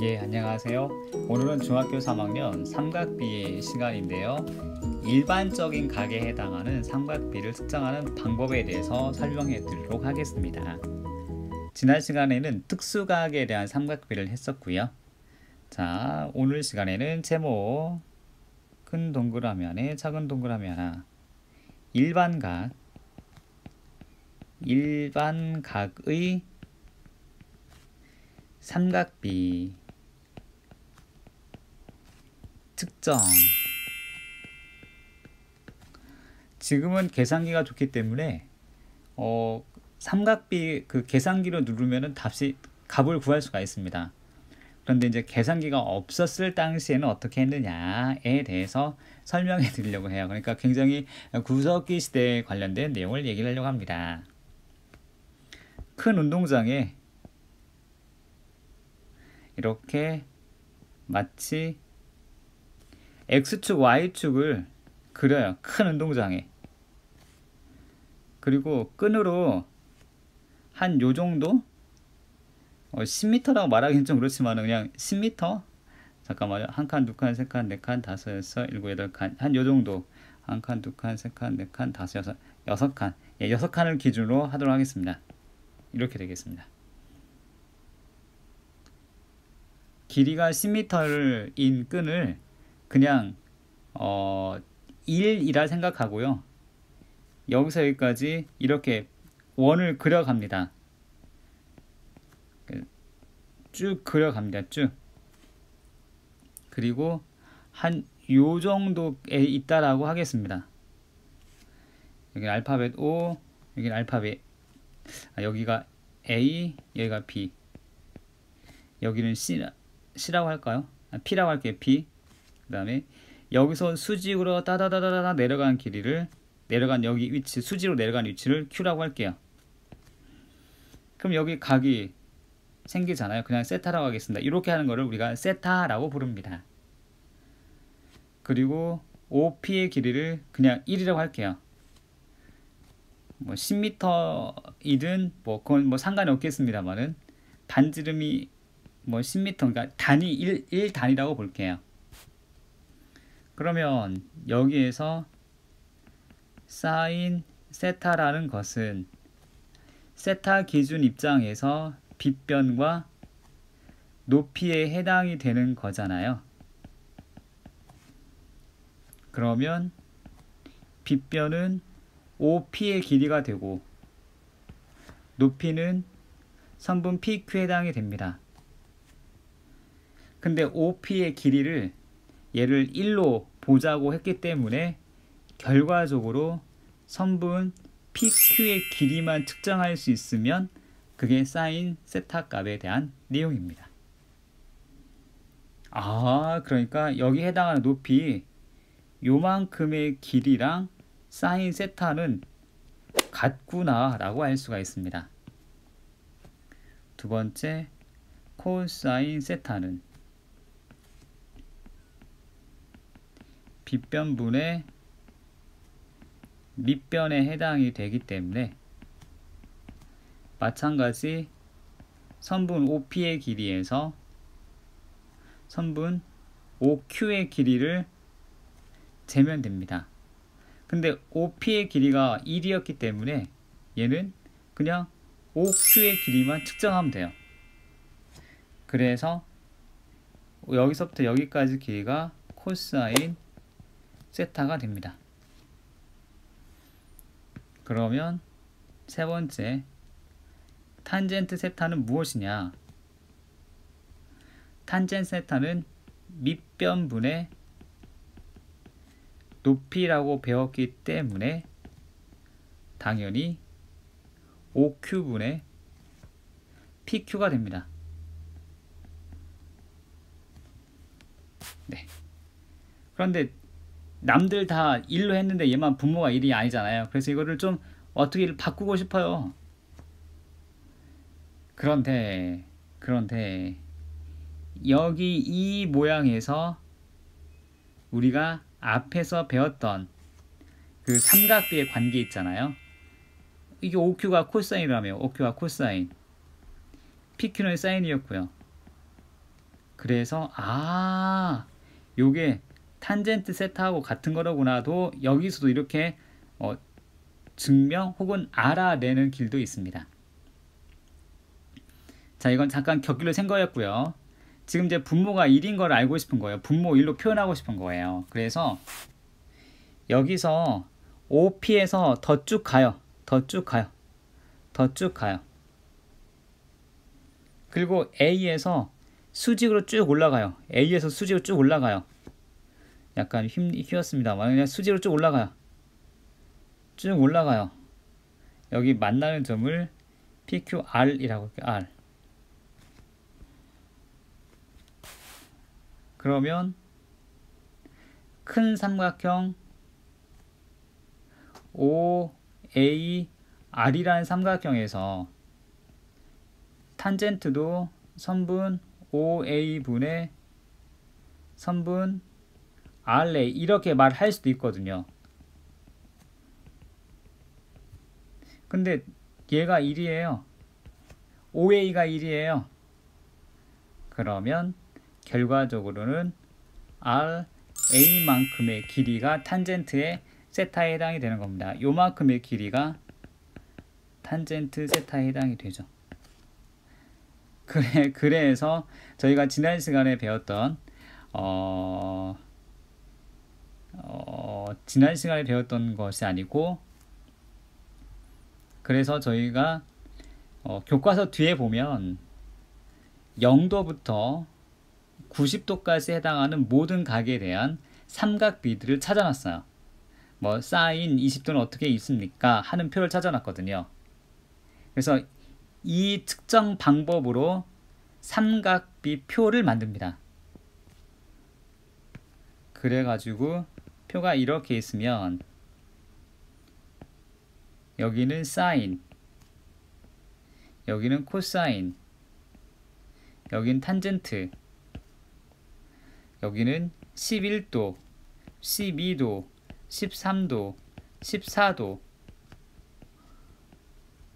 예, 안녕하세요. 오늘은 중학교 3학년 삼각비 시간인데요. 일반적인 각에 해당하는 삼각비를 측정하는 방법에 대해서 설명해 드리도록 하겠습니다. 지난 시간에는 특수각에 대한 삼각비를 했었고요. 자, 오늘 시간에는 제목, 큰 동그라미 안에 작은 동그라미 하나, 일반각의 삼각비 측정. 지금은 계산기가 좋기 때문에 삼각비 그 계산기로 누르면은 값을 구할 수가 있습니다. 그런데 이제 계산기가 없었을 당시에는 어떻게 했느냐에 대해서 설명해 드리려고 해요. 그러니까 굉장히 구석기 시대에 관련된 내용을 얘기를 하려고 합니다. 큰 운동장에 이렇게 마치 X축, Y축을 그려요. 큰 운동장에. 그리고 끈으로 한 요정도 10m라고 말하기는 좀 그렇지만 그냥 10m? 잠깐만요. 한 칸, 두 칸, 세 칸, 네 칸, 다섯, 여섯, 일곱, 여덟 칸. 한 요정도. 한 칸, 두 칸, 세 칸, 네 칸, 다섯, 여섯, 여섯 칸. 예, 여섯 칸을 기준으로 하도록 하겠습니다. 이렇게 되겠습니다. 길이가 10m인 끈을 그냥 1이라 생각하고요. 여기서 여기까지 이렇게 원을 그려갑니다. 쭉 그려갑니다. 쭉. 그리고 한 요 정도에 있다라고 하겠습니다. 여기 알파벳 O, 여기 알파벳 여기가 A, 여기가 B, 여기는 C라고 할까요? P라고 할게요. P. 그 다음에 여기서 수직으로 따다다다다 내려간 길이를 내려간 여기 위치, 수직으로 내려간 위치를 Q라고 할게요. 그럼 여기 각이 생기잖아요. 그냥 세타라고 하겠습니다. 이렇게 하는 거를 우리가 세타라고 부릅니다. 그리고 OP의 길이를 그냥 1이라고 할게요. 뭐 10m이든 그건 뭐 상관이 없겠습니다만은 반지름이 뭐 10m, 그러니까 단위 1 단위라고 볼게요. 그러면 여기에서 사인 세타라는 것은 세타 기준 입장에서 빗변과 높이에 해당이 되는 거잖아요. 그러면 빗변은 OP의 길이가 되고 높이는 선분 PQ에 해당이 됩니다. 근데 OP의 길이를 얘를 1로 보자고 했기 때문에 결과적으로 선분 PQ의 길이만 측정할 수 있으면 그게 사인 세타 값에 대한 내용입니다. 그러니까 여기 해당하는 높이 요만큼의 길이랑 사인 세타는 같구나 라고 할 수가 있습니다. 두 번째, 코사인 세타는 빗변분의 밑변에 해당이 되기 때문에 마찬가지 선분 OP의 길이에서 선분 OQ의 길이를 재면 됩니다. 근데 OP의 길이가 1이었기 때문에 얘는 그냥 OQ의 길이만 측정하면 돼요. 그래서 여기서부터 여기까지 길이가 코사인 세타가 됩니다. 그러면 세 번째, 탄젠트 세타는 무엇이냐? 탄젠트 세타는 밑변분의 높이라고 배웠기 때문에 당연히 OQ분의 PQ가 됩니다. 네. 그런데 남들 다 1로 했는데 얘만 분모가 1이 아니잖아요. 그래서 이거를 좀 어떻게 바꾸고 싶어요. 그런데 여기 이 모양에서 우리가 앞에서 배웠던 그 삼각비의 관계 있잖아요. 이게 OQ가 코사인이라며. OQ가 코사인, PQ는 사인이었고요. 그래서 요게 탄젠트 세타하고 같은 거로구나도 여기서도 이렇게 증명 혹은 알아내는 길도 있습니다. 자, 이건 잠깐 격길로 센 거였고요. 지금 이제 분모가 1인 걸 알고 싶은 거예요. 분모 1로 표현하고 싶은 거예요. 그래서 여기서 OP에서 더 쭉 가요. 더 쭉 가요. 더 쭉 가요. 그리고 A에서 수직으로 쭉 올라가요. A에서 수직으로 쭉 올라가요. 약간 휘었습니다만 그냥 수직으로 쭉 올라가요. 쭉 올라가요. 여기 만나는 점을 PQR이라고 할게요. R. 그러면 큰 삼각형 OAR이라는 삼각형에서 탄젠트도 선분 OA분의 선분 RA 이렇게 말할 수도 있거든요. 근데 얘가 1이에요. OA가 1이에요. 그러면 결과적으로는 RA만큼의 길이가 탄젠트의 세타에 해당이 되는 겁니다. 요만큼의 길이가 탄젠트 세타에 해당이 되죠. 그래서 저희가 지난 시간에 배웠던 지난 시간에 배웠던 것이 아니고, 그래서 저희가 교과서 뒤에 보면 0도부터 90도까지 해당하는 모든 각에 대한 삼각비들을 찾아놨어요. 뭐 사인 20도는 어떻게 있습니까? 하는 표를 찾아놨거든요. 그래서 이 특정 방법으로 삼각비 표를 만듭니다. 그래가지고 표가 이렇게 있으면 여기는 사인, 여기는 코사인, 여기는 탄젠트, 여기는 11도, 12도, 13도, 14도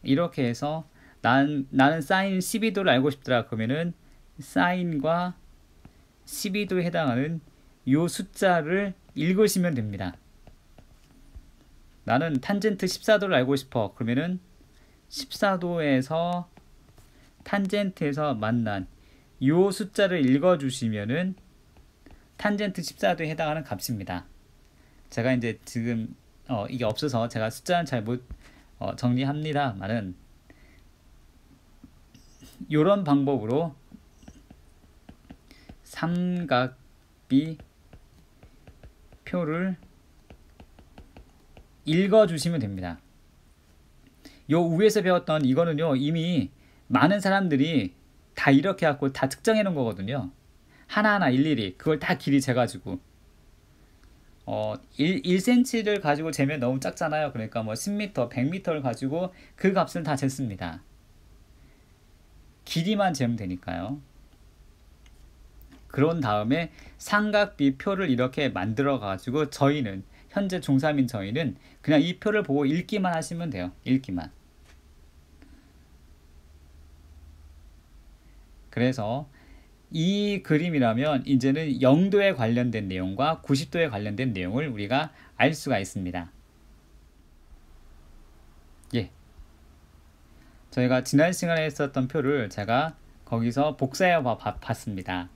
이렇게 해서 나는 사인 12도를 알고 싶더라. 그러면은 사인과 12도에 해당하는 요 숫자를 읽으시면 됩니다. 나는 탄젠트 14도를 알고 싶어. 그러면은 14도에서 탄젠트에서 만난 요 숫자를 읽어주시면은 탄젠트 14도에 해당하는 값입니다. 제가 이제 지금 이게 없어서 제가 숫자는 잘 못 정리합니다만은 요런 방법으로 삼각비 표를 읽어주시면 됩니다. 요 위에서 배웠던 이거는요, 이미 많은 사람들이 다 이렇게 갖고 다 측정해 놓은 거거든요. 하나하나 일일이 그걸 다 길이 재가지고 1cm를 가지고 재면 너무 작잖아요. 그러니까 뭐 10m, 100m를 가지고 그 값을 다 쟀습니다. 길이만 재면 되니까요. 그런 다음에 삼각비 표를 이렇게 만들어 가지고 저희는 현재 중3인 저희는 그냥 이 표를 보고 읽기만 하시면 돼요. 읽기만. 그래서 이 그림이라면 이제는 0도에 관련된 내용과 90도에 관련된 내용을 우리가 알 수가 있습니다. 예. 저희가 지난 시간에 했었던 표를 제가 거기서 복사해 봤습니다.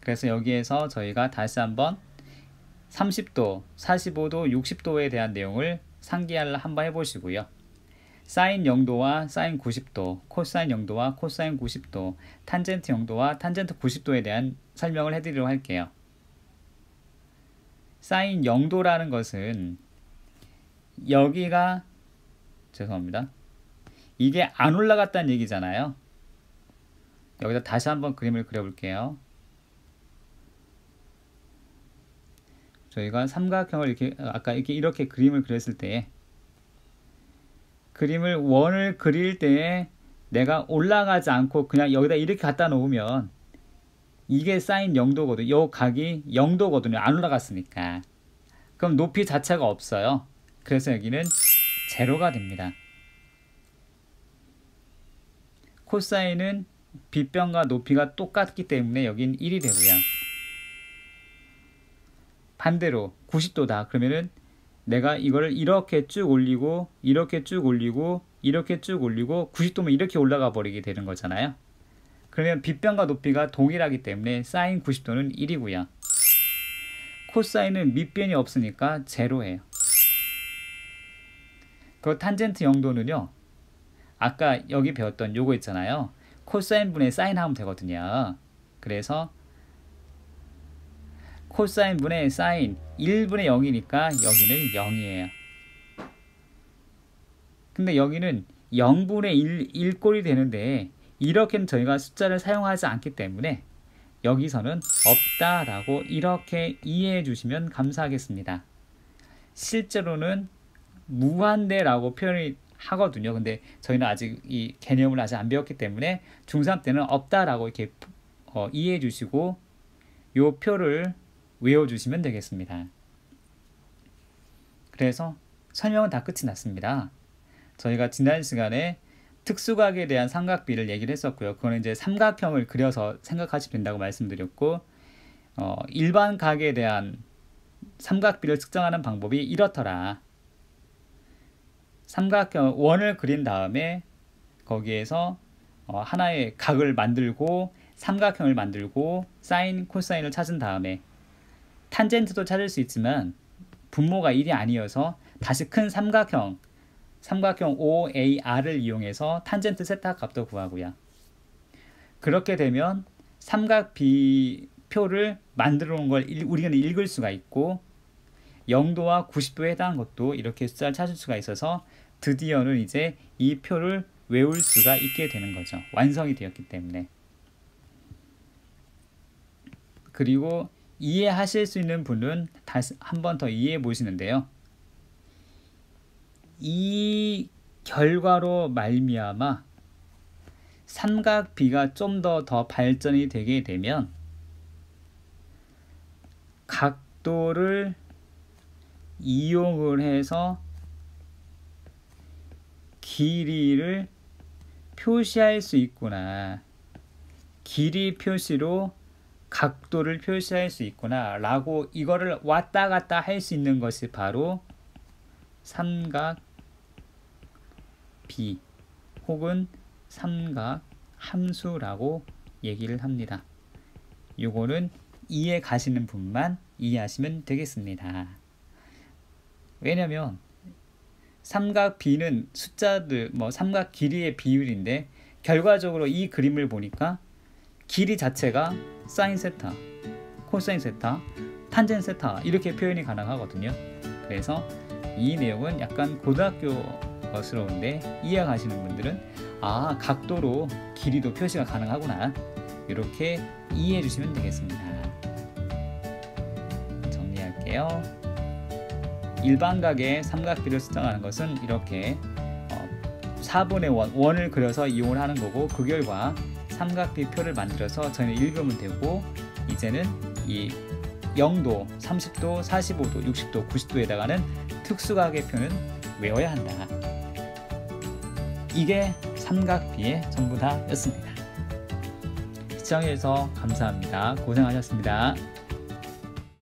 그래서 여기에서 저희가 다시 한번 30도, 45도, 60도에 대한 내용을 상기를 한번 해보시고요. 사인 0도와 사인 90도, 코사인 0도와 코사인 90도, 탄젠트 0도와 탄젠트 90도에 대한 설명을 해드리도록 할게요. 사인 0도라는 것은 여기가 죄송합니다. 이게 안 올라갔다는 얘기잖아요. 여기다 다시 한번 그림을 그려볼게요. 저희가 삼각형을 이렇게 아까 이렇게 그림을 그렸을 때 그림을 원을 그릴 때에 내가 올라가지 않고 그냥 여기다 이렇게 갖다 놓으면 이게 사인 0도거든요. 요 각이 0도거든요. 안 올라갔으니까. 그럼 높이 자체가 없어요. 그래서 여기는 제로가 됩니다. 코사인은 빗변과 높이가 똑같기 때문에 여긴 1이 되고요. 반대로 90도다. 그러면은 내가 이거를 이렇게 쭉 올리고 이렇게 쭉 올리고 이렇게 쭉 올리고 90도면 이렇게 올라가 버리게 되는 거잖아요. 그러면 빗변과 높이가 동일하기 때문에 사인 90도는 1이고요. 코사인은 밑변이 없으니까 제로예요. 그 탄젠트 영도는요, 아까 여기 배웠던 요거 있잖아요. 코사인 분의 사인 하면 되거든요. 그래서 코사인 분의 사인 1분의 0이니까 여기는 0이에요. 근데 여기는 0분의 1 꼴이 되는데 이렇게는 저희가 숫자를 사용하지 않기 때문에 여기서는 없다라고 이렇게 이해해 주시면 감사하겠습니다. 실제로는 무한대라고 표현이 하거든요. 근데 저희는 아직 이 개념을 아직 안 배웠기 때문에 중3 때는 없다라고 이렇게 이해해 주시고 요 표를 외워주시면 되겠습니다. 그래서 설명은 다 끝이 났습니다. 저희가 지난 시간에 특수각에 대한 삼각비를 얘기를 했었고요. 그거는 이제 삼각형을 그려서 생각하시면 된다고 말씀드렸고, 일반 각에 대한 삼각비를 측정하는 방법이 이렇더라. 삼각형 원을 그린 다음에 거기에서 하나의 각을 만들고 삼각형을 만들고 사인, 코사인을 찾은 다음에 탄젠트도 찾을 수 있지만 분모가 1이 아니어서 다시 큰 삼각형 OAR을 이용해서 탄젠트 세타 값도 구하고요. 그렇게 되면 삼각비 표를 만들어 놓은 걸 우리는 읽을 수가 있고 0도와 90도에 해당한 것도 이렇게 숫자를 찾을 수가 있어서 드디어는 이제 이 표를 외울 수가 있게 되는 거죠. 완성이 되었기 때문에. 그리고 이해하실 수 있는 분은 다시 한 번 더 이해해 보시는데요. 이 결과로 말미암아 삼각비가 좀 더 발전이 되게 되면 각도를 이용을 해서 길이를 표시할 수 있구나. 길이 표시로 각도를 표시할 수 있구나 라고 이거를 왔다 갔다 할 수 있는 것이 바로 삼각비 혹은 삼각 함수라고 얘기를 합니다. 요거는 이해 가시는 분만 이해하시면 되겠습니다. 왜냐면 삼각비는 숫자들 삼각 길이의 비율인데 결과적으로 이 그림을 보니까 길이 자체가 사인 세타, 코사인 세타, 탄젠 세타 이렇게 표현이 가능하거든요. 그래서 이 내용은 약간 고등학교스러운데 이해 가시는 분들은 아, 각도로 길이도 표시가 가능하구나 이렇게 이해해 주시면 되겠습니다. 정리할게요. 일반각의 삼각비를 측정하는 것은 이렇게 4분의 원을 그려서 이용을 하는 거고 그 결과 삼각비 표를 만들어서 저희는 읽으면 되고 이제는 이 0도, 30도, 45도, 60도, 90도에 해당하는 특수각의 표는 외워야 한다. 이게 삼각비의 전부 다였습니다. 시청해주셔서 감사합니다. 고생하셨습니다.